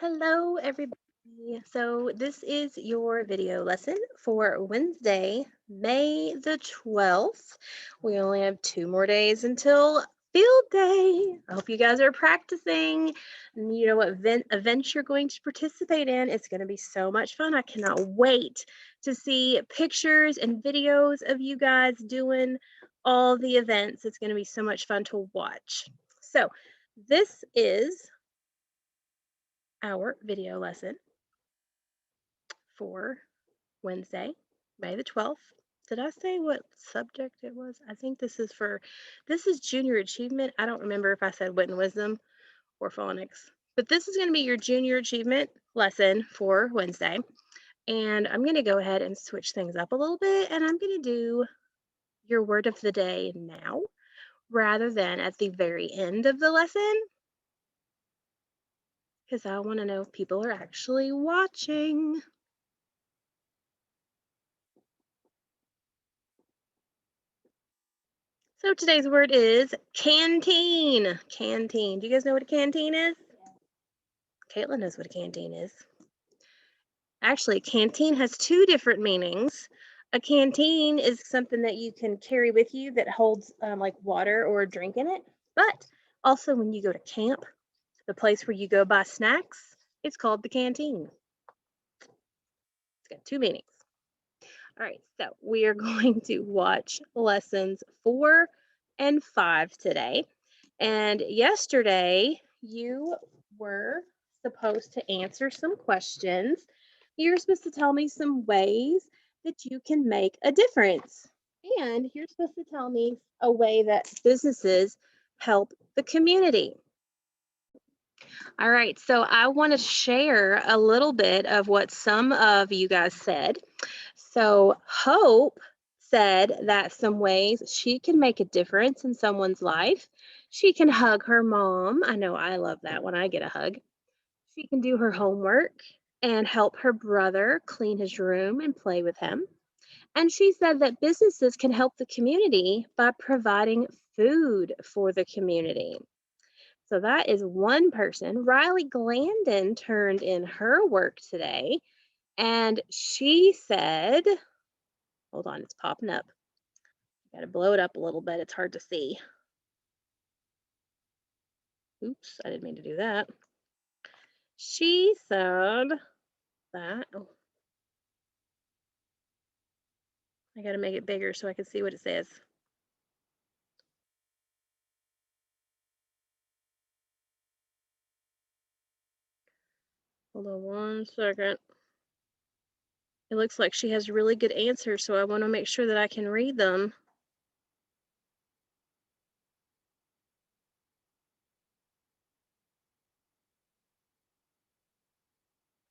Hello, everybody. So, this is your video lesson for Wednesday, May the 12th. We only have 2 more days until field day. I hope you guys are practicing. And you know what events you're going to participate in. It's going to be so much fun. I cannot wait to see pictures and videos of you guys doing all the events. It's going to be so much fun to watch. So, this is our video lesson for Wednesday, May the 12th. Did I say what subject it was? I think this is junior achievement. I don't remember if I said wit and wisdom or phonics, but this is going to be your junior achievement lesson for Wednesday. And I'm going to go ahead and switch things up a little bit, and I'm going to do your word of the day now rather than at the very end of the lesson, because I want to know if people are actually watching. So today's word is canteen. Canteen. Do you guys know what a canteen is? Caitlin knows what a canteen is. Actually, canteen has two different meanings. A canteen is something that you can carry with you that holds like water or a drink in it. But also when you go to camp, the place where you go buy snacks, it's called the canteen. It's got two meanings. All right, so we are going to watch lessons 4 and 5 today. And yesterday, you were supposed to answer some questions. You're supposed to tell me some ways that you can make a difference. And you're supposed to tell me a way that businesses help the community. All right, so I want to share a little bit of what some of you guys said. So Hope said that some ways she can make a difference in someone's life. She can hug her mom. I know I love that when I get a hug. She can do her homework and help her brother clean his room and play with him. And she said that businesses can help the community by providing food for the community. So that is one person. Riley Glandon turned in her work today, and she said, hold on, it's popping up. Got to blow it up a little bit. It's hard to see. Oops, I didn't mean to do that. She said that, oh, I got to make it bigger so I can see what it says. Hold on one second. It looks like she has really good answers, so I want to make sure that I can read them.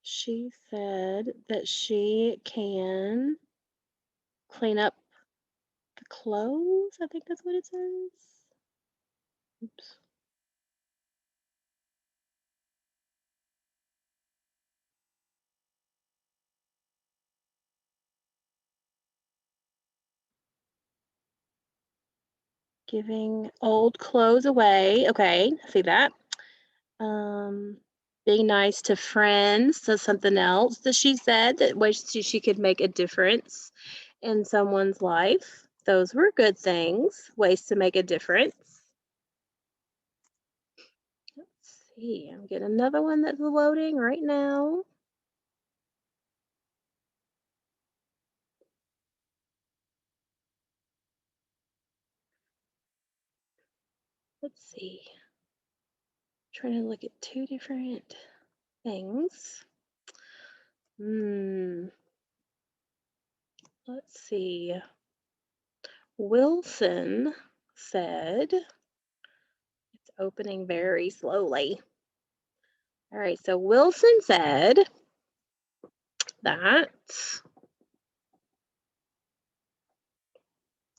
She said that she can clean up the clothes. I think that's what it says. Oops. Giving old clothes away. Okay, see that. Being nice to friends. So something else that she said that ways she could make a difference in someone's life. Those were good things, ways to make a difference. Let's see, I'm getting another one that's loading right now. Let's see. Trying to look at two different things. Let's see. Wilson said, it's opening very slowly. All right, so Wilson said that,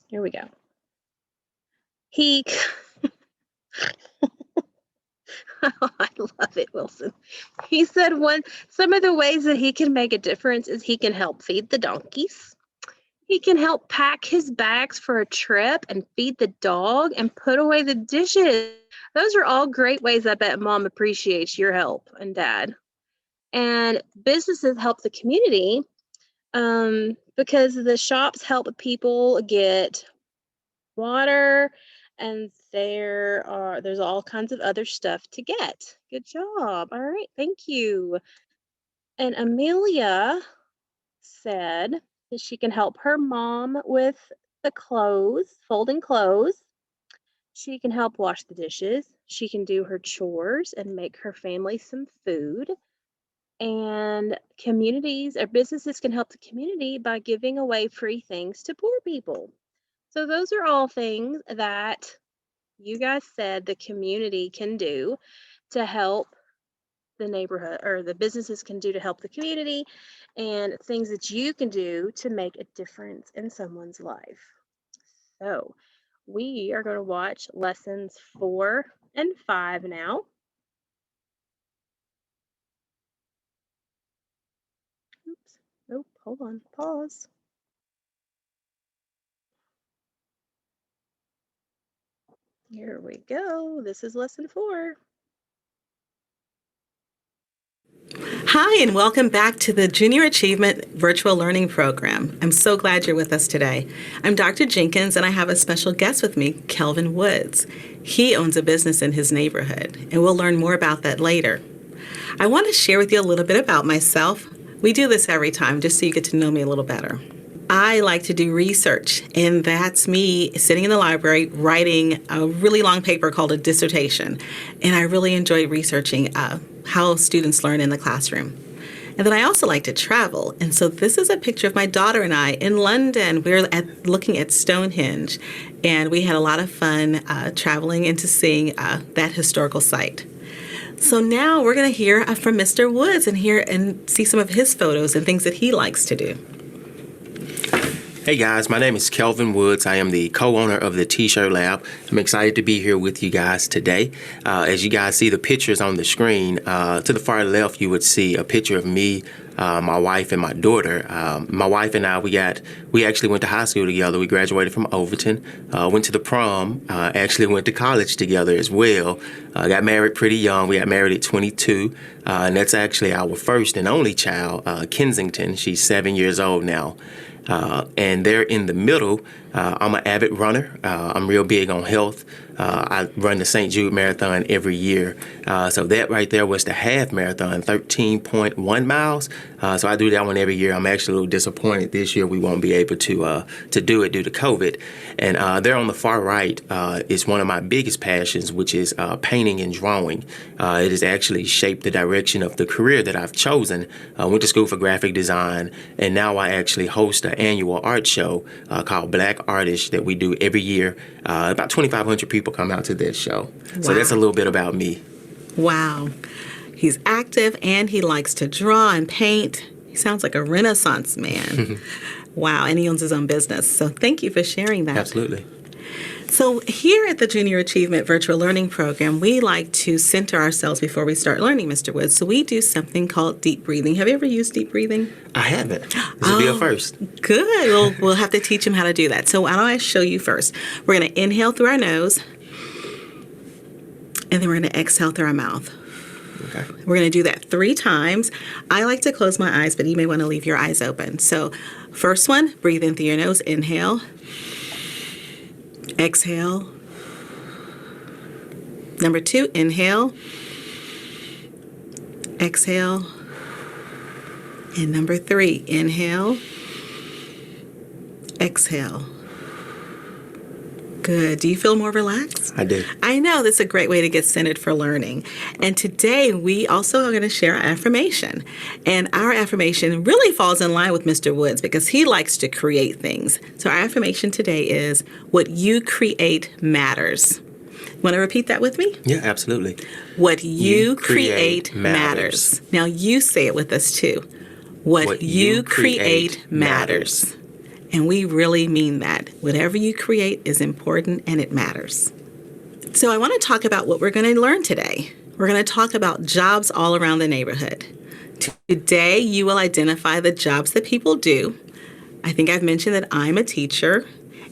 here we go. He, I love it, Wilson. He said some of the ways that he can make a difference is he can help feed the donkeys. He can help pack his bags for a trip and feed the dog and put away the dishes. Those are all great ways I bet Mom appreciates your help and Dad. And businesses help the community because the shops help people get water, and there's all kinds of other stuff to get. Good job. All right, thank you. And Amelia said that she can help her mom with the clothes, folding clothes. She can help wash the dishes. She can do her chores and make her family some food. And communities or businesses can help the community by giving away free things to poor people. So those are all things that you guys said the community can do to help the neighborhood, or the businesses can do to help the community, and things that you can do to make a difference in someone's life. So we are going to watch lessons 4 and 5 now. Oops. Nope. Hold on. Pause. Here we go. This is lesson 4. Hi, and welcome back to the Junior Achievement Virtual Learning Program. I'm so glad you're with us today. I'm Dr. Jenkins, and I have a special guest with me, Kelvin Woods. He owns a business in his neighborhood, and we'll learn more about that later. I want to share with you a little bit about myself. We do this every time, just so you get to know me a little better. I like to do research, and that's me sitting in the library writing a really long paper called a dissertation. And I really enjoy researching how students learn in the classroom. And then I also like to travel. And so this is a picture of my daughter and I in London. We're looking at Stonehenge, and we had a lot of fun traveling and to seeing that historical site. So now we're going to hear from Mr. Woods and hear and see some of his photos and things that he likes to do. Hey guys, my name is Kelvin Woods. I am the co-owner of the T-Shirt Lab. I'm excited to be here with you guys today. As you guys see the pictures on the screen, to the far left you would see a picture of me, my wife, and my daughter. My wife and I, we actually went to high school together. We graduated from Overton, went to the prom, actually went to college together as well. Got married pretty young. We got married at 22, and that's actually our first and only child, Kensington. She's 7 years old now. And there in the middle, I'm an avid runner. I'm real big on health. I run the St. Jude Marathon every year. So that right there was the half marathon, 13.1 miles. So I do that one every year. I'm actually a little disappointed this year we won't be able to do it due to COVID. And there on the far right is one of my biggest passions, which is painting and drawing. It has actually shaped the direction of the career that I've chosen. I went to school for graphic design, and now I actually host an annual art show called Black Artists that we do every year. About 2,500 people come out to this show. Wow. So that's a little bit about me. Wow. He's active and he likes to draw and paint. He sounds like a Renaissance man. Wow. And he owns his own business. So thank you for sharing that. Absolutely. So here at the Junior Achievement Virtual Learning Program, we like to center ourselves before we start learning, Mr. Woods. So we do something called deep breathing. Have you ever used deep breathing? I haven't. This will be a first. Good. We'll have to teach him how to do that. So why don't I show you first? We're going to inhale through our nose, and then we're going to exhale through our mouth. Okay. We're going to do that 3 times. I like to close my eyes, but you may want to leave your eyes open. So first one, breathe in through your nose, inhale. Exhale. Number 2, inhale. Exhale. And number 3, inhale. Exhale. Good. Do you feel more relaxed? I do. I know that's a great way to get centered for learning. And today we also are going to share our affirmation. And our affirmation really falls in line with Mr. Woods because he likes to create things. So our affirmation today is, what you create matters. Want to repeat that with me? Yeah, absolutely. What you create matters. Now you say it with us too. What you create matters. And we really mean that. Whatever you create is important and it matters. So I want to talk about what we're going to learn today. We're going to talk about jobs all around the neighborhood. Today, you will identify the jobs that people do. I think I've mentioned that I'm a teacher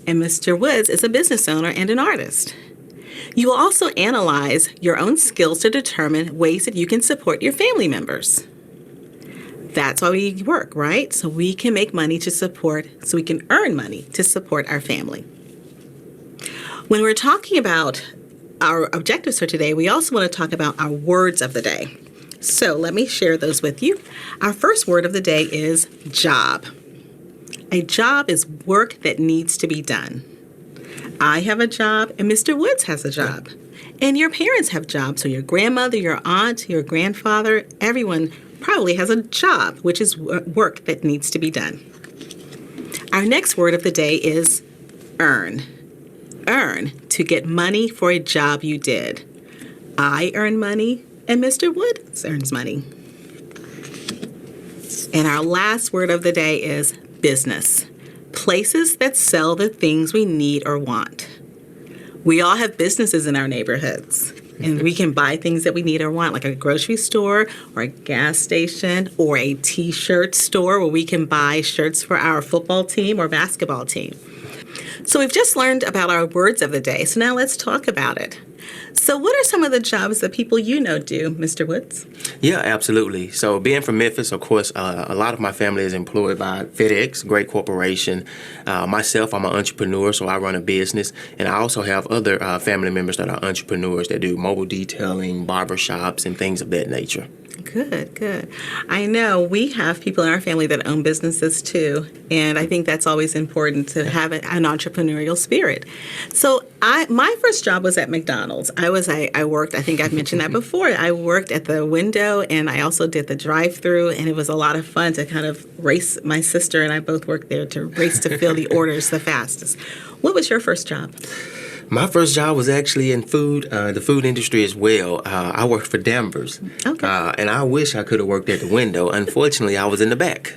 and Mr. Woods is a business owner and an artist. You will also analyze your own skills to determine ways that you can support your family members. That's why we work, right? So we can make money so we can earn money to support our family. When we're talking about our objectives for today, we also want to talk about our words of the day. So let me share those with you. Our first word of the day is job. A job is work that needs to be done. I have a job and Mr. Woods has a job. And your parents have jobs. So your grandmother, your aunt, your grandfather, everyone probably has a job, which is work that needs to be done. Our next word of the day is earn. Earn, to get money for a job you did. I earn money and Mr. Woods earns money. And our last word of the day is business. Places that sell the things we need or want. We all have businesses in our neighborhoods, and we can buy things that we need or want, like a grocery store or a gas station or a t-shirt store where we can buy shirts for our football team or basketball team. So we've just learned about our words of the day, so now let's talk about it. So what are some of the jobs that people you know do, Mr. Woods? Yeah, absolutely. So being from Memphis, of course, a lot of my family is employed by FedEx, great corporation. Myself, I'm an entrepreneur, so I run a business. And I also have other family members that are entrepreneurs that do mobile detailing, barbershops, and things of that nature. Good, good. I know we have people in our family that own businesses too, and I think that's always important to have an entrepreneurial spirit. So my first job was at McDonald's. I worked, I think I've mentioned that before, I worked at the window and I also did the drive-through, and it was a lot of fun to kind of race. My sister and I both worked there to race to fill the orders the fastest. What was your first job? My first job was actually in the food industry as well. I worked for Danvers, Okay. And I wish I could have worked at the window. Unfortunately, I was in the back.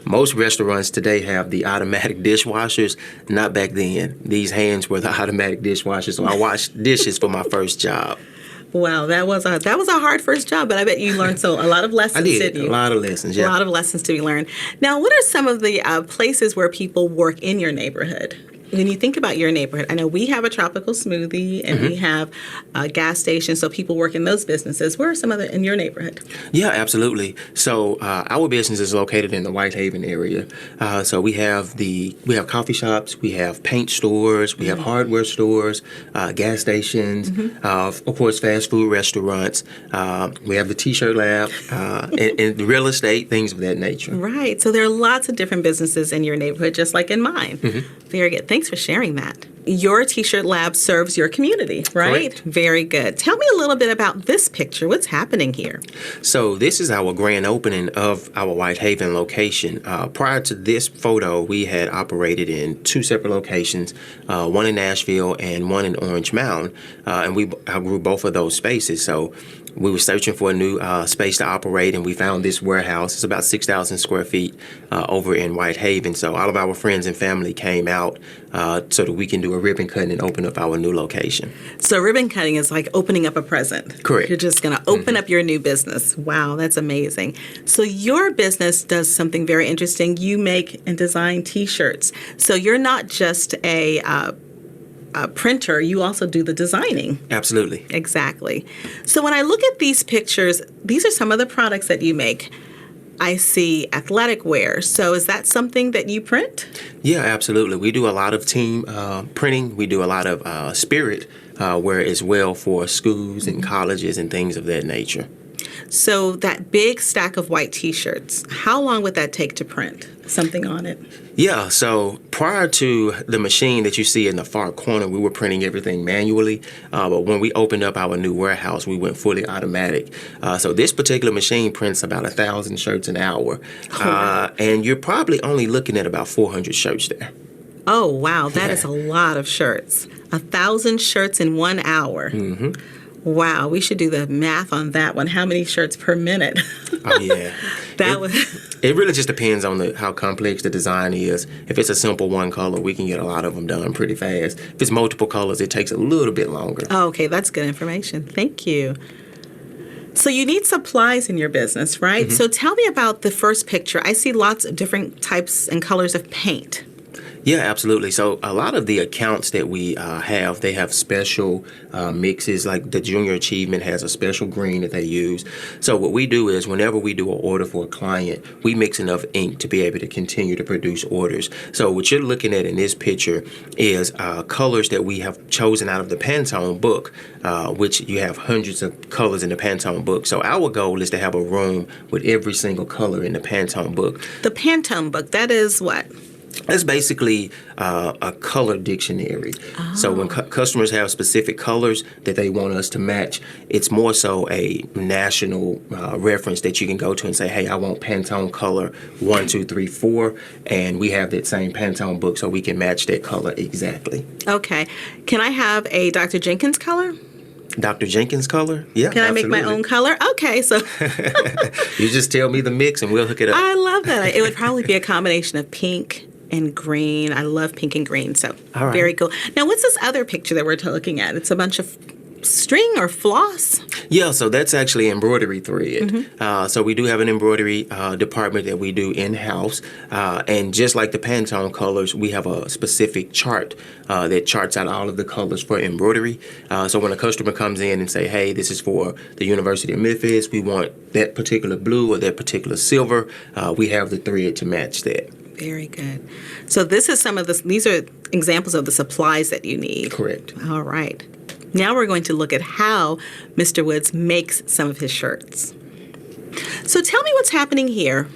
Most restaurants today have the automatic dishwashers. Not back then. These hands were the automatic dishwashers, so I washed dishes for my first job. Wow, that was a hard first job, but I bet you learned a lot of lessons, I did. didn't you? A lot of lessons, yeah. A lot of lessons to be learned. Now, what are some of the places where people work in your neighborhood? When you think about your neighborhood, I know we have a tropical smoothie and we have a gas station, so people work in those businesses. Where are some other in your neighborhood? Yeah, absolutely. So our business is located in the Whitehaven area. So we have coffee shops, we have paint stores, we have hardware stores, gas stations, of course, fast food restaurants. We have the T-shirt lab, and real estate, things of that nature. Right. So there are lots of different businesses in your neighborhood, just like in mine. Very good. Thanks for sharing that. Your T-shirt lab serves your community, right? Correct. Very good. Tell me a little bit about this picture. What's happening here? So this is our grand opening of our Whitehaven location. Prior to this photo, we had operated in two separate locations, one in Nashville and one in Orange Mound, and we outgrew both of those spaces. So we were searching for a new space to operate, and we found this warehouse. It's about 6,000 square feet over in Whitehaven. So all of our friends and family came out so that we can do a ribbon cutting and open up our new location. So ribbon cutting is like opening up a present. Correct. You're just going to open up your new business. Wow, that's amazing. So your business does something very interesting. You make and design T-shirts. So you're not just a printer, you also do the designing. Absolutely. Exactly. So when I look at these pictures, these are some of the products that you make. I see athletic wear. So is that something that you print? Yeah, absolutely. We do a lot of team printing. We do a lot of spirit wear as well for schools and colleges and things of that nature. So that big stack of white T-shirts, how long would that take to print something on it? Yeah, so prior to the machine that you see in the far corner, we were printing everything manually. But when we opened up our new warehouse, we went fully automatic. So this particular machine prints about 1,000 shirts an hour. And you're probably only looking at about 400 shirts there. Oh, wow. That is a lot of shirts. 1,000 shirts in 1 hour. Wow, we should do the math on that one. How many shirts per minute? Oh, yeah. It It really just depends on how complex the design is. If it's a simple one color, we can get a lot of them done pretty fast. If it's multiple colors, it takes a little bit longer. Oh, okay, that's good information. Thank you. So you need supplies in your business, right? So tell me about the first picture. I see lots of different types and colors of paint. Yeah, absolutely. So a lot of the accounts that we have, they have special mixes. Like the Junior Achievement has a special green that they use. So what we do is whenever we do an order for a client, we mix enough ink to be able to continue to produce orders. So what you're looking at in this picture is colors that we have chosen out of the Pantone book, which you have hundreds of colors in the Pantone book. So our goal is to have a room with every single color in the Pantone book. The Pantone book, that is what? That's basically a color dictionary. Oh. So when customers have specific colors that they want us to match, it's more so a national reference that you can go to and say, hey, I want Pantone color 1, 2, 3, 4, and we have that same Pantone book so we can match that color exactly. Okay. Can I have a Dr. Jenkins color? Dr. Jenkins color? Yeah, Can I absolutely. make my own color? Okay, so You just tell me the mix and we'll hook it up. I love that. It would probably be a combination of pink and green. I love pink and green, so All right. very cool. Now, what's this other picture that we're looking at? It's a bunch of string or floss? Yeah, so that's actually embroidery thread. Mm-hmm. So we do have an embroidery department that we do in-house. And just like the Pantone colors, we have a specific chart that charts out all of the colors for embroidery. So when a customer comes in and say, hey, this is for the University of Memphis, we want that particular blue or that particular silver, we have the thread to match that. Very good. So this is these are examples of the supplies that you need. Correct. All right. Now we're going to look at how Mr. Woods makes some of his shirts. So tell me what's happening here.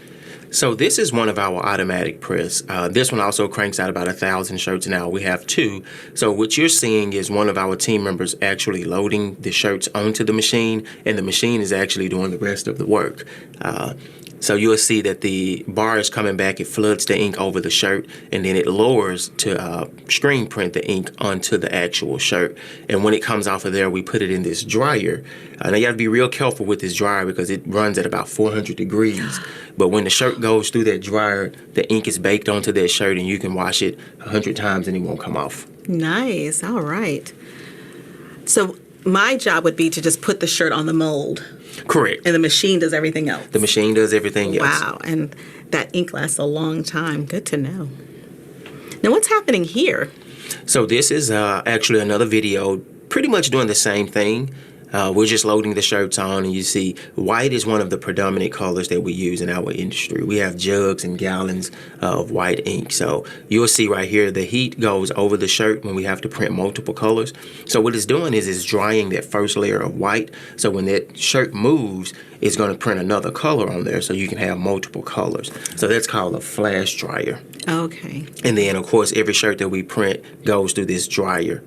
So this is one of our automatic press. This one also cranks out about 1,000 shirts an hour. We have 2. So what you're seeing is one of our team members actually loading the shirts onto the machine, and the machine is actually doing the rest of the work. So you'll see that the bar is coming back, it floods the ink over the shirt, and then it lowers to screen print the ink onto the actual shirt. And when it comes off of there, we put it in this dryer. Now you have to be real careful with this dryer because it runs at about 400 degrees. But when the shirt goes through that dryer, the ink is baked onto that shirt, and you can wash it 100 times and it won't come off. Nice. All right. So my job would be to just put the shirt on the mold. Correct. And the machine does everything else. The machine does everything else. Wow. And that ink lasts a long time. Good to know. Now, what's happening here? So this is actually another video pretty much doing the same thing. We're just loading the shirts on, and you see white is one of the predominant colors that we use in our industry. We have jugs and gallons of white ink. So you'll see right here the heat goes over the shirt when we have to print multiple colors. So what it's doing is it's drying that first layer of white. So when that shirt moves, it's going to print another color on there so you can have multiple colors. So that's called a flash dryer. Okay. And then, of course, every shirt that we print goes through this dryer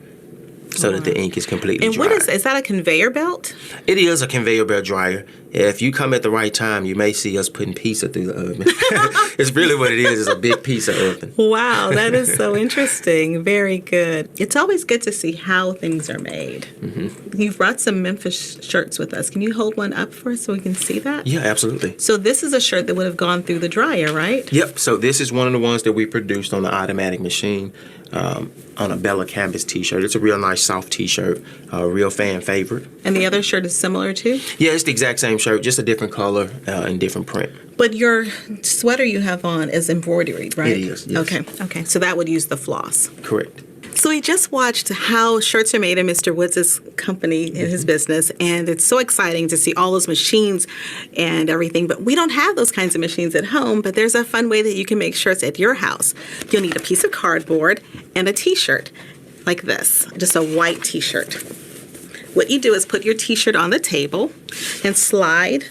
so that the ink is completely And dry. what is that a conveyor belt? It is a conveyor belt dryer. If you come at the right time, you may see us putting pizza through the oven. It's really what it is. It's a big pizza oven. Wow, that is so interesting. Very good. It's always good to see how things are made. Mm-hmm. You've brought some Memphis shirts with us. Can you hold one up for us so we can see that? Yeah, absolutely. So this is a shirt that would have gone through the dryer, right? Yep. So this is one of the ones that we produced on the automatic machine. On a Bella Canvas t-shirt. It's a real nice soft t-shirt, a real fan favorite. And the other shirt is similar too? Yeah, it's the exact same shirt, just a different color and different print. But your sweater you have on is embroidered, right? It is, yes. Okay. So that would use the floss. Correct. So we just watched how shirts are made in Mr. Woods' company, in his business, and it's so exciting to see all those machines and everything. But we don't have those kinds of machines at home, but there's a fun way that you can make shirts at your house. You'll need a piece of cardboard and a t-shirt like this, just a white t-shirt. What you do is put your t-shirt on the table and slide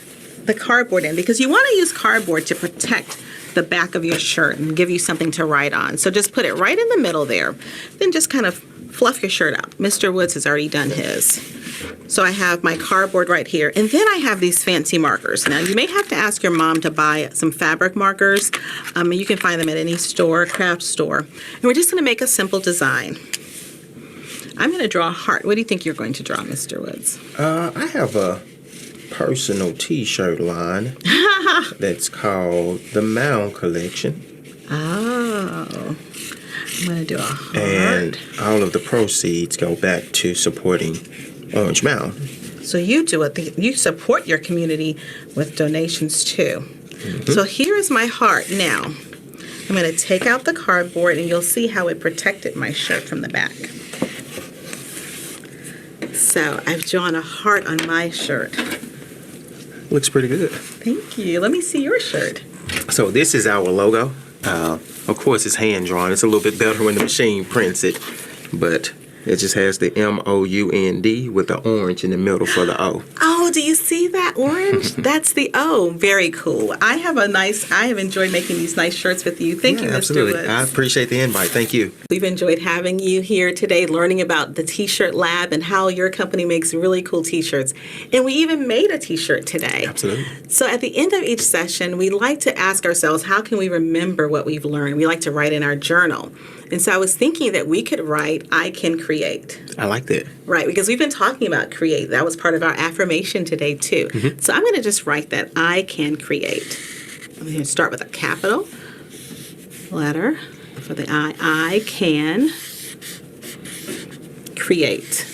the cardboard in, because you want to use cardboard to protect the back of your shirt and give you something to write on. So just put it right in the middle there. Then just kind of fluff your shirt out. Mr. Woods has already done his. So I have my cardboard right here. And then I have these fancy markers. Now, you may have to ask your mom to buy some fabric markers. You can find them at any store, craft store. And we're just going to make a simple design. I'm going to draw a heart. What do you think you're going to draw, Mr. Woods? I have a personal t-shirt line that's called the Mound Collection. Oh. I'm going to do a heart. And all of the proceeds go back to supporting Orange Mound. So you do it. You support your community with donations too. Mm-hmm. So here is my heart. Now, I'm going to take out the cardboard, and you'll see how it protected my shirt from the back. So I've drawn a heart on my shirt. Looks pretty good. Thank you. Let me see your shirt. So this is our logo. Of course, it's hand drawn. It's a little bit better when the machine prints it, but it just has the MOUND with the orange in the middle for the O. Oh, do you see that orange? That's the O. Very cool. I have enjoyed making these nice shirts with you. Thank you, Mr. Absolutely. Woods. I appreciate the invite. Thank you. We've enjoyed having you here today, learning about the T-shirt lab and how your company makes really cool T-shirts. And we even made a T-shirt today. Absolutely. So at the end of each session, we like to ask ourselves, how can we remember what we've learned? We like to write in our journal. And so I was thinking that we could write, I can create. I like that. Right, because we've been talking about create. That was part of our affirmation today, too. Mm-hmm. So I'm going to just write that I can create. I'm going to start with a capital letter for the I. I can create.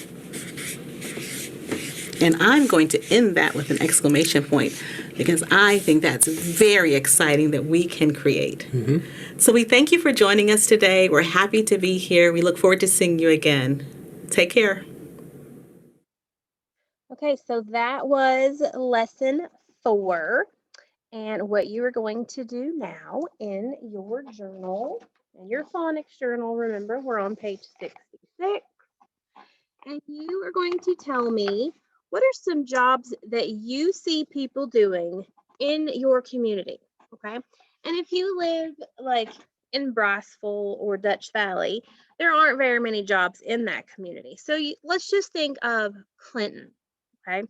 And I'm going to end that with an exclamation point because I think that's very exciting that we can create. Mm-hmm. So we thank you for joining us today. We're happy to be here. We look forward to seeing you again. Take care. Okay, so that was lesson 4. And what you are going to do now in your journal, in your phonics journal, remember we're on page 66, and you are going to tell me what are some jobs that you see people doing in your community, okay? And if you live like in Briceville or Dutch Valley, there aren't very many jobs in that community. So let's just think of Clinton, okay?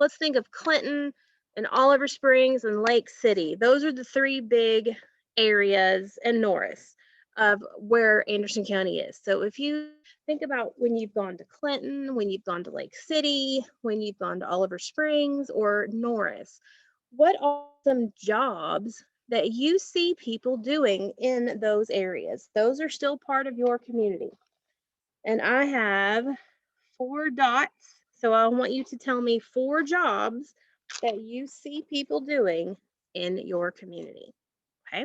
Let's think of Clinton and Oliver Springs and Lake City. Those are the 3 big areas, and Norris, of where Anderson County is. So if you think about when you've gone to Clinton, when you've gone to Lake City, when you've gone to Oliver Springs or Norris, what are some jobs that you see people doing in those areas? Those are still part of your community. And I have 4 dots. So I want you to tell me 4 jobs that you see people doing in your community. Okay.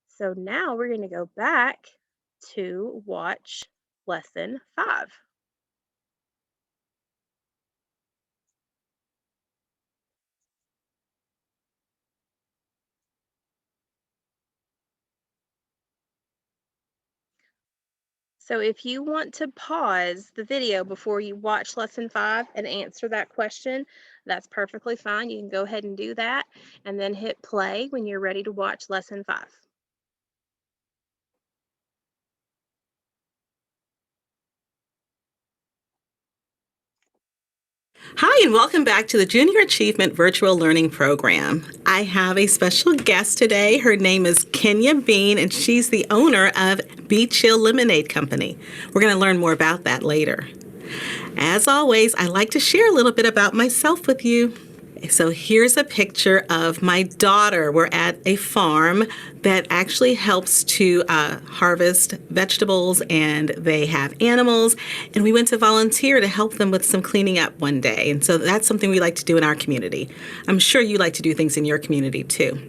So now we're going to go back to watch lesson 5. So if you want to pause the video before you watch lesson 5 and answer that question, that's perfectly fine. You can go ahead and do that and then hit play when you're ready to watch lesson 5. Hi, and welcome back to the Junior Achievement Virtual Learning Program. I have a special guest today. Her name is Kinyah Bean, and she's the owner of Be Chill Lemonade Company. We're going to learn more about that later. As always, I like to share a little bit about myself with you. So here's a picture of my daughter. We're at a farm that actually helps to harvest vegetables, and they have animals. And we went to volunteer to help them with some cleaning up one day. And so that's something we like to do in our community. I'm sure you like to do things in your community too.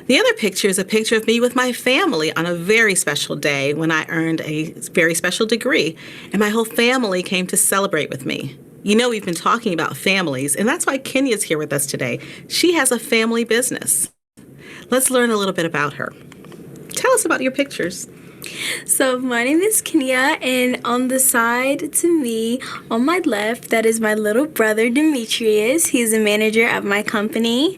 The other picture is a picture of me with my family on a very special day when I earned a very special degree, and my whole family came to celebrate with me. You know, we've been talking about families, and that's why Kinyah's here with us today. She has a family business. Let's learn a little bit about her. Tell us about your pictures. So my name is Kinyah, and on the side to me, on my left, that is my little brother, Demetrius. He's the manager of my company.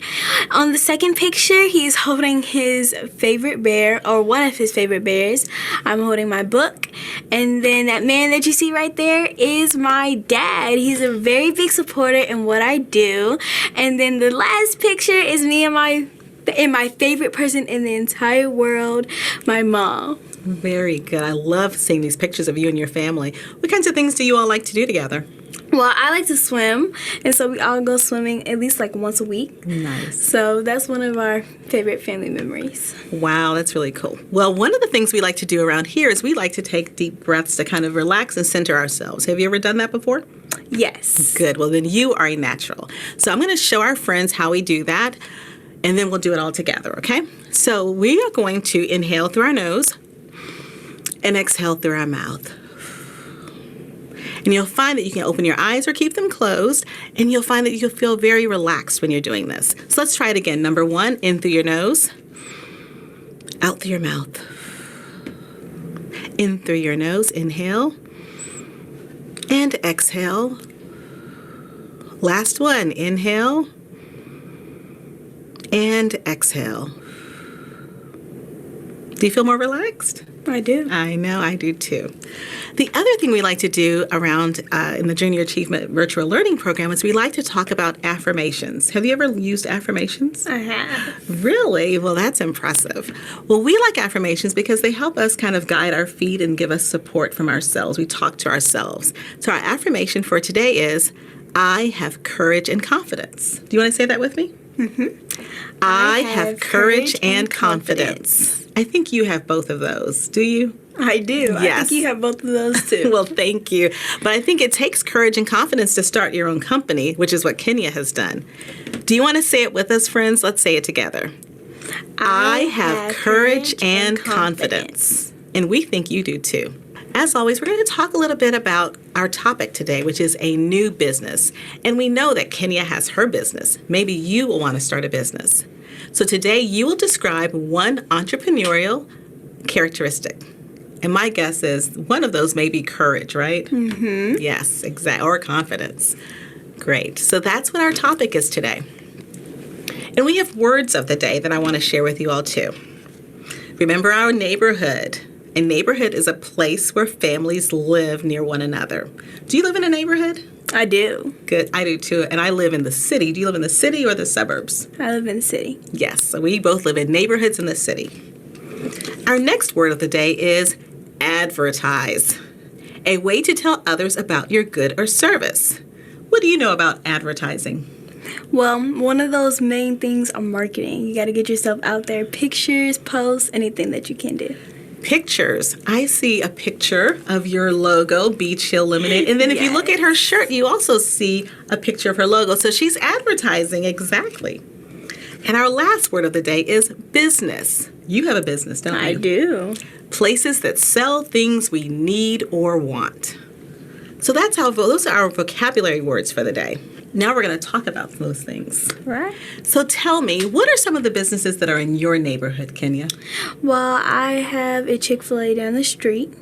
On the second picture, he's holding his favorite bear, or one of his favorite bears. I'm holding my book. And then that man that you see right there is my dad. He's a very big supporter in what I do. And then the last picture is me and my favorite person in the entire world, my mom. Very good. I love seeing these pictures of you and your family. What kinds of things do you all like to do together? Well, I like to swim, and so we all go swimming at least like once a week. Nice. So that's one of our favorite family memories. Wow, that's really cool. Well, one of the things we like to do around here is we like to take deep breaths to kind of relax and center ourselves. Have you ever done that before? Yes. Good. Well, then you are a natural. So I'm going to show our friends how we do that. And then we'll do it all together, okay? So we are going to inhale through our nose and exhale through our mouth. And you'll find that you can open your eyes or keep them closed, and you'll find that you'll feel very relaxed when you're doing this. So let's try it again. Number 1, in through your nose, out through your mouth. In through your nose, inhale, and exhale. Last one, inhale, and exhale. Do you feel more relaxed? I do. I know, I do too. The other thing we like to do around in the Junior Achievement Virtual Learning Program is we like to talk about affirmations. Have you ever used affirmations? I have. Really? Well, that's impressive. Well, we like affirmations because they help us kind of guide our feet and give us support from ourselves. We talk to ourselves. So our affirmation for today is, I have courage and confidence. Do you want to say that with me? Mm-hmm. I have courage and confidence. I think you have both of those. Do you? I do. Yes. I think you have both of those too. Well, thank you. But I think it takes courage and confidence to start your own company, which is what Kinyah has done. Do you want to say it with us, friends? Let's say it together. I have courage and confidence. And we think you do too. As always, we're going to talk a little bit about our topic today, which is a new business. And we know that Kinyah has her business. Maybe you will want to start a business. So today you will describe one entrepreneurial characteristic. And my guess is one of those may be courage, right? Mm-hmm. Yes, exactly. Or confidence. Great. So that's what our topic is today. And we have words of the day that I want to share with you all too. Remember our neighborhood. A neighborhood is a place where families live near one another. Do you live in a neighborhood? I do. Good. I do too. And I live in the city. Do you live in the city or the suburbs? I live in the city. Yes. So we both live in neighborhoods in the city. Our next word of the day is advertise. A way to tell others about your good or service. What do you know about advertising? Well, one of those main things are marketing. You got to get yourself out there. Pictures, posts, anything that you can do. Pictures. I see a picture of your logo, Beach Hill Lemonade. And then if you look at her shirt, you also see a picture of her logo. So she's advertising, exactly. And our last word of the day is business. You have a business, don't you? I do. Places that sell things we need or want. So those are our vocabulary words for the day. Now we're going to talk about those things. Right. So tell me, what are some of the businesses that are in your neighborhood, Kinyah? Well, I have a Chick-fil-A down the street.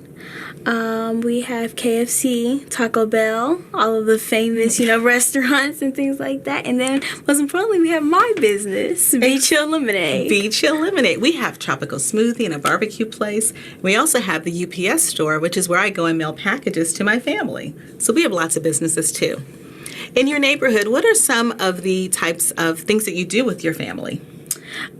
We have KFC, Taco Bell, all of the famous, restaurants and things like that. And then, most importantly, we have my business, Beach Hill Lemonade. Beach Hill Lemonade. We have Tropical Smoothie and a barbecue place. We also have the UPS store, which is where I go and mail packages to my family. So we have lots of businesses too. In your neighborhood, what are some of the types of things that you do with your family?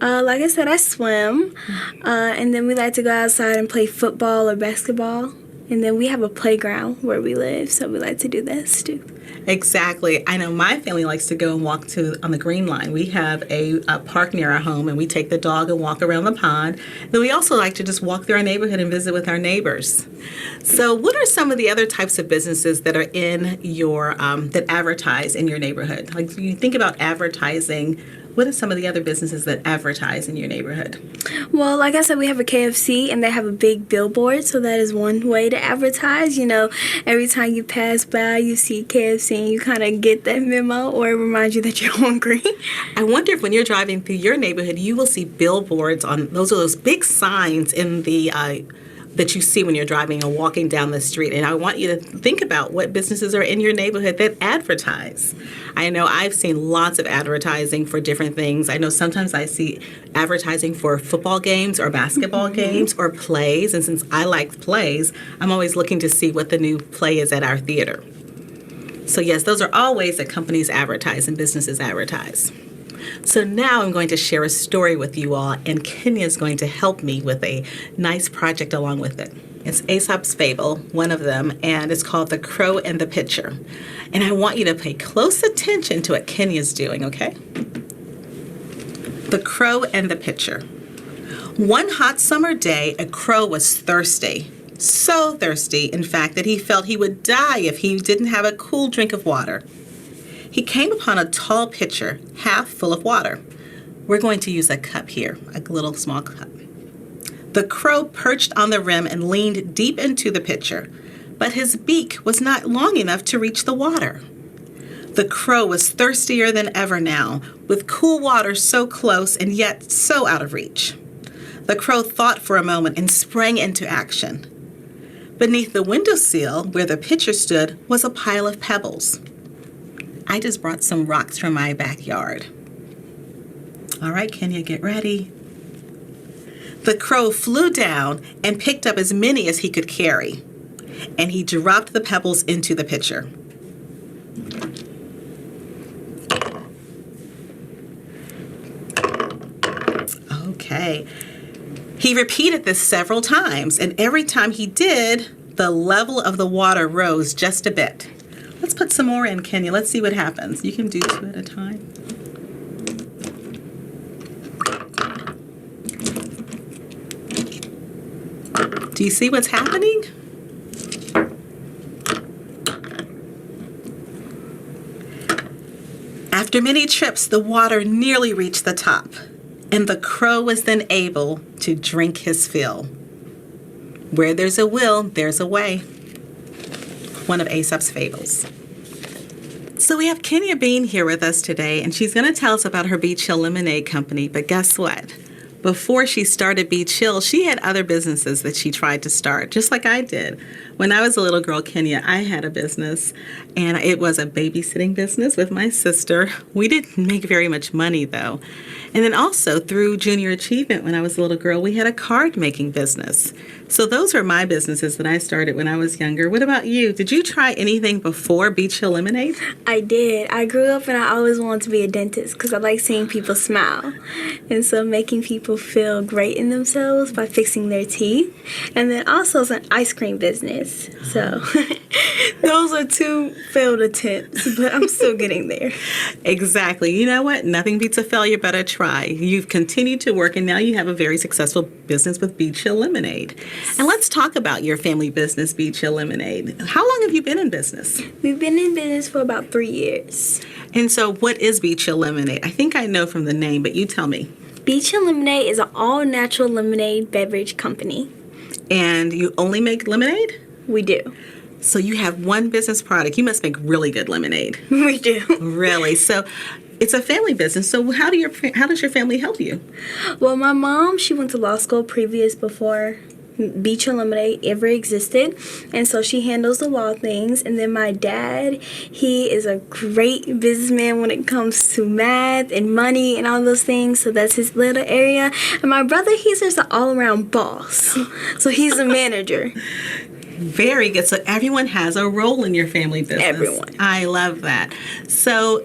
Like I said, I swim, and then we like to go outside and play football or basketball. And then we have a playground where we live, so we like to do this too. Exactly. I know my family likes to go and walk on the Green Line. We have a park near our home, and we take the dog and walk around the pond. Then we also like to just walk through our neighborhood and visit with our neighbors. So what are some of the other types of businesses that are in your, that advertise in your neighborhood? Like, when you think about advertising, what are some of the other businesses that advertise in your neighborhood? Well, like I said, we have a KFC, and they have a big billboard, so that is one way to advertise. Every time you pass by, you see KFC, and you kind of get that memo, or it reminds you that you're hungry. I wonder if when you're driving through your neighborhood, you will see billboards on those big signs in the that you see when you're driving or walking down the street. And I want you to think about what businesses are in your neighborhood that advertise. I know I've seen lots of advertising for different things. I know sometimes I see advertising for football games or basketball games or plays. And since I like plays, I'm always looking to see what the new play is at our theater. So yes, those are all ways that companies advertise and businesses advertise. So now I'm going to share a story with you all, and Kinyah is going to help me with a nice project along with it. It's Aesop's Fable, one of them, and it's called The Crow and the Pitcher. And I want you to pay close attention to what Kinyah is doing, okay? The Crow and the Pitcher. One hot summer day, a crow was thirsty. So thirsty, in fact, that he felt he would die if he didn't have a cool drink of water. He came upon a tall pitcher, half full of water. We're going to use a cup here, a little small cup. The crow perched on the rim and leaned deep into the pitcher, but his beak was not long enough to reach the water. The crow was thirstier than ever now, with cool water so close and yet so out of reach. The crow thought for a moment and sprang into action. Beneath the windowsill, where the pitcher stood, was a pile of pebbles. I just brought some rocks from my backyard. All right, Kinyah, get ready. The crow flew down and picked up as many as he could carry, and he dropped the pebbles into the pitcher. Okay. He repeated this several times, and every time he did, the level of the water rose just a bit. Let's put some more in, Kinyah. Let's see what happens. You can do 2 at a time. Do you see what's happening? After many trips, the water nearly reached the top, and the crow was then able to drink his fill. Where there's a will, there's a way. One of Aesop's fables. So we have Kinyah Bean here with us today, and she's going to tell us about her Beach Hill Lemonade Company. But guess what? Before she started Beach Hill, she had other businesses that she tried to start, just like I did. When I was a little girl, Kinyah, I had a business, and it was a babysitting business with my sister. We didn't make very much money, though. And then also, through Junior Achievement, when I was a little girl, we had a card-making business. So those were my businesses that I started when I was younger. What about you? Did you try anything before Beach Hill Lemonade? I did. I grew up and I always wanted to be a dentist because I like seeing people smile. And so making people feel great in themselves by fixing their teeth. And then also it's an ice cream business. So those are 2 failed attempts, but I'm still getting there. Exactly. You know what? Nothing beats a failure but a try. You've continued to work, and now you have a very successful business with Beach Hill Lemonade. And let's talk about your family business, Beach Hill Lemonade. How long have you been in business? We've been in business for about 3 years. And so what is Beach Hill Lemonade? I think I know from the name, but you tell me. Beach Hill Lemonade is an all-natural lemonade beverage company. And you only make lemonade? We do. So you have one business product. You must make really good lemonade. We do. Really? So it's a family business. So how does your family help you? Well, my mom, she went to law school before Beach Hill Lemonade ever existed, and so she handles the law things. And then my dad, he is a great businessman when it comes to math and money and all those things, so that's his little area. And my brother, he's just an all-around boss, so he's a manager. Very good. So everyone has a role in your family business. Everyone. I love that. So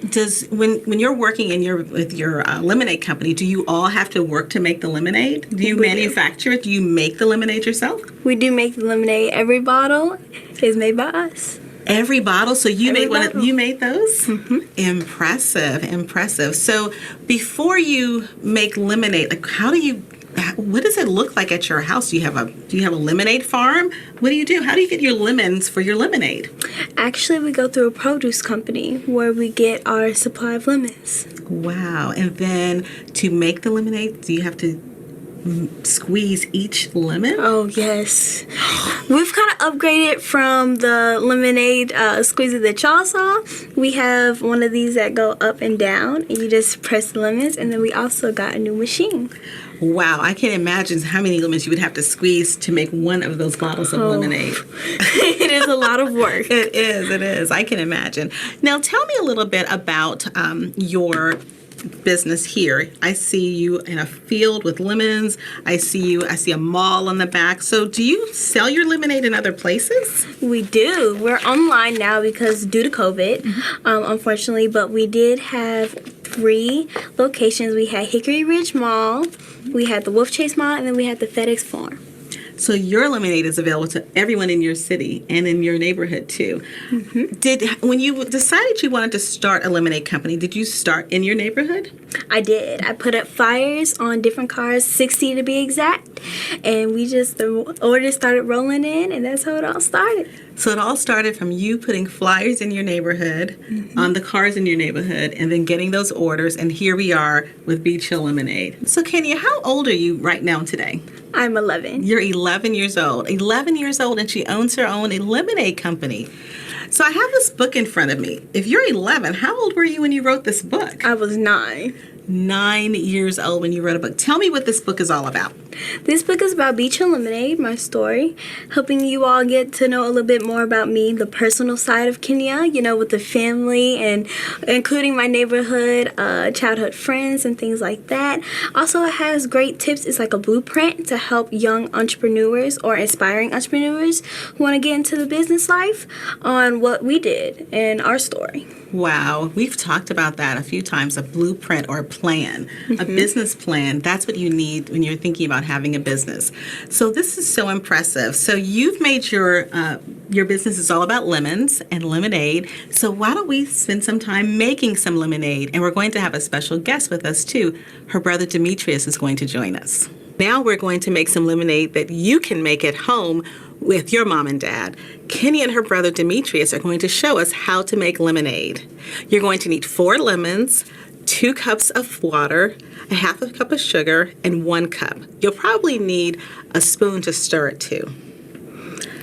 when you're working with your lemonade company, do you all have to work to make the lemonade? Do you manufacture it? Do you make the lemonade yourself? We do make the lemonade. Every bottle is made by us. Every bottle? So you Every made one. bottle. You made those? Mm-hmm. Impressive. So before you make lemonade, what does it look like at your house? Do you have a lemonade farm? What do you do? How do you get your lemons for your lemonade? Actually, we go through a produce company where we get our supply of lemons. Wow. And then to make the lemonade, do you have to squeeze each lemon? Oh, yes. We've kind of upgraded from the lemonade squeezer that y'all saw. We have one of these that go up and down, and you just press the lemons. And then we also got a new machine. Wow, I can't imagine how many lemons you would have to squeeze to make one of those bottles of lemonade. It is a lot of work. It is. I can imagine. Now, tell me a little bit about your business here. I see you in a field with lemons. I see a mall on the back. So do you sell your lemonade in other places? We do. We're online now because due to COVID, unfortunately, but we did have 3 locations. We had Hickory Ridge Mall, we had the Wolf Chase Mall, and then we had the FedEx Farm. So your lemonade is available to everyone in your city and in your neighborhood too. Mm-hmm. When you decided you wanted to start a lemonade company, did you start in your neighborhood? I did. I put up flyers on different cars, 60 to be exact, and the orders started rolling in, and that's how it all started. So it all started from you putting flyers in your neighborhood, on the cars in your neighborhood, and then getting those orders, and here we are with Beach Hill Lemonade. So Kinyah, how old are you right now today? I'm 11. You're 11 years old. 11 years old, and she owns her own lemonade company. So I have this book in front of me. If you're 11, how old were you when you wrote this book? I was 9. 9 years old when you wrote a book. Tell me what this book is all about. This book is about Beach Hill Lemonade, my story, helping you all get to know a little bit more about me, the personal side of Kinyah, with the family and including my neighborhood, childhood friends and things like that. Also, it has great tips. It's like a blueprint to help young entrepreneurs or aspiring entrepreneurs who want to get into the business life on what we did and our story. Wow, we've talked about that a few times, a blueprint or a plan, a business plan. That's what you need when you're thinking about having a business. So this is so impressive. So you've made your business is all about lemons and lemonade. So why don't we spend some time making some lemonade? And we're going to have a special guest with us too. Her brother Demetrius is going to join us. Now we're going to make some lemonade that you can make at home with your mom and dad. Kinyah and her brother Demetrius are going to show us how to make lemonade. You're going to need 4 lemons, 2 cups of water, a half a cup of sugar, and 1 cup. You'll probably need a spoon to stir it too.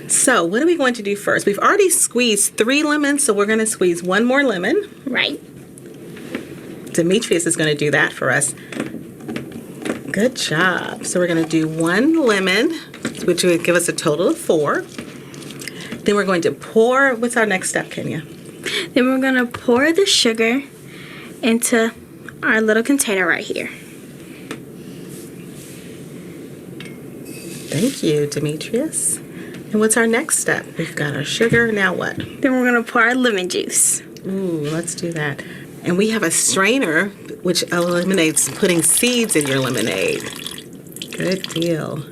So what are we going to do first? We've already squeezed 3 lemons, so we're going to squeeze 1 more lemon. Right. Demetrius is going to do that for us. Good job. So we're going to do 1 lemon, which would give us a total of 4. Then we're going to pour. What's our next step, Kinyah? Then we're going to pour the sugar into our little container right here. Thank you, Demetrius. And what's our next step? We've got our sugar. Now what? Then we're going to pour our lemon juice. Ooh, let's do that. And we have a strainer, which eliminates putting seeds in your lemonade. Good deal.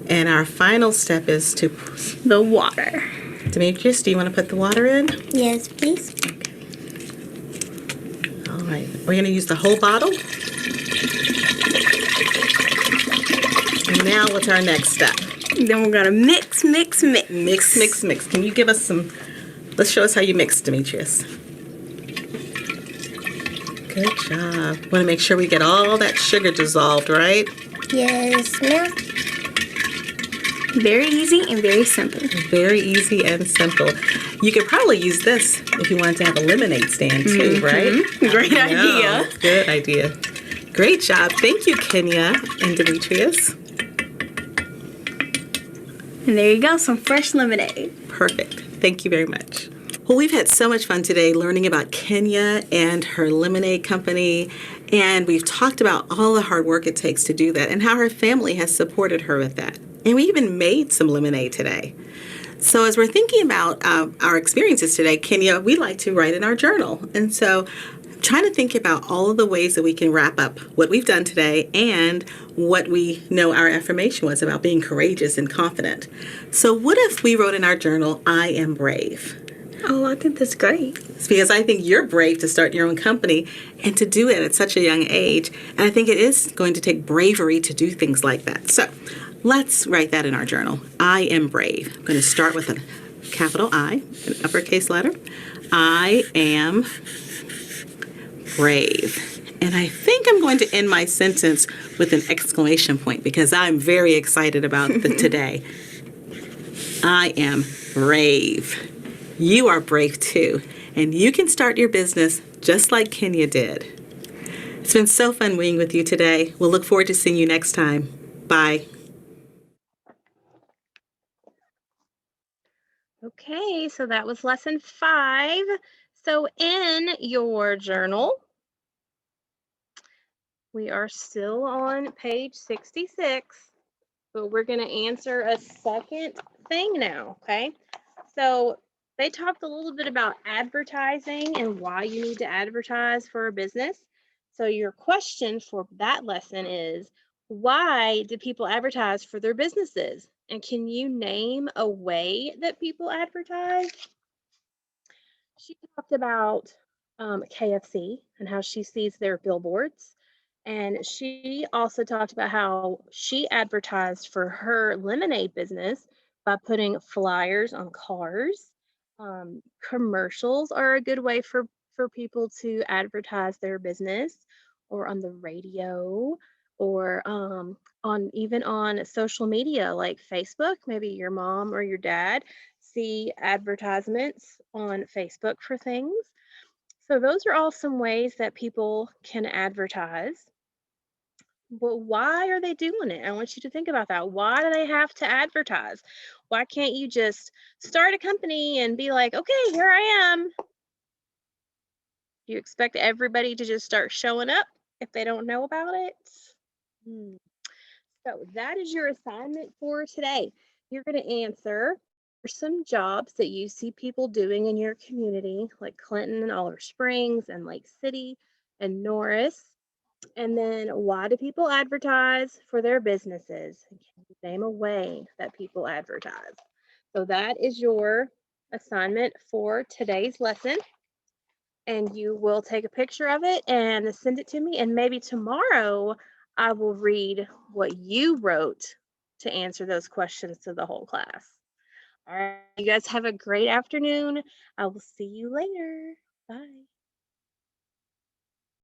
And our final step is to... The water. Demetrius, do you want to put the water in? Yes, please. Okay. All right. We're going to use the whole bottle. And now what's our next step? Then we're going to mix. Mix. Can you give us some... Let's show us how you mix, Demetrius. Good job. Want to make sure we get all that sugar dissolved, right? Yes, ma'am. Very easy and very simple. Very easy and simple. You could probably use this if you wanted to have a lemonade stand too, right? Great idea. Good idea. Great job. Thank you, Kinyah and Demetrius. And there you go, some fresh lemonade. Perfect. Thank you very much. Well, we've had so much fun today learning about Kinyah and her lemonade company, and we've talked about all the hard work it takes to do that and how her family has supported her with that. And we even made some lemonade today. So as we're thinking about our experiences today, Kinyah, we like to write in our journal. And so trying to think about all of the ways that we can wrap up what we've done today and what we know our affirmation was about being courageous and confident. So what if we wrote in our journal, I am brave? Oh, I think that's great. It's because I think you're brave to start your own company and to do it at such a young age. And I think it is going to take bravery to do things like that. So let's write that in our journal. I am brave. I'm going to start with a capital I, an uppercase letter. I am brave. And I think I'm going to end my sentence with an exclamation point because I'm very excited about today. I am brave. You are brave too, and you can start your business just like Kinyah did. It's been so fun being with you today. We'll look forward to seeing you next time. Bye. Okay, so that was lesson 5. So in your journal, we are still on page 66, but we're going to answer a second thing now, okay? So they talked a little bit about advertising and why you need to advertise for a business. So your question for that lesson is, why do people advertise for their businesses? And can you name a way that people advertise? She talked about KFC and how she sees their billboards. And she also talked about how she advertised for her lemonade business by putting flyers on cars. Commercials are a good way for people to advertise their business, or on the radio, or on even on social media like Facebook. Maybe your mom or your dad see advertisements on Facebook for things. So those are all some ways that people can advertise. But why are they doing it? I want you to think about that. Why do they have to advertise? Why can't you just start a company and be like, okay, here I am? You expect everybody to just start showing up if they don't know about it? Hmm. So that is your assignment for today. You're going to answer some jobs that you see people doing in your community, like Clinton and Oliver Springs and Lake City and Norris. And then, why do people advertise for their businesses? And can you name a way that people advertise? So that is your assignment for today's lesson. And you will take a picture of it and send it to me. And maybe tomorrow I will read what you wrote to answer those questions to the whole class. All right. You guys have a great afternoon. I will see you later. Bye.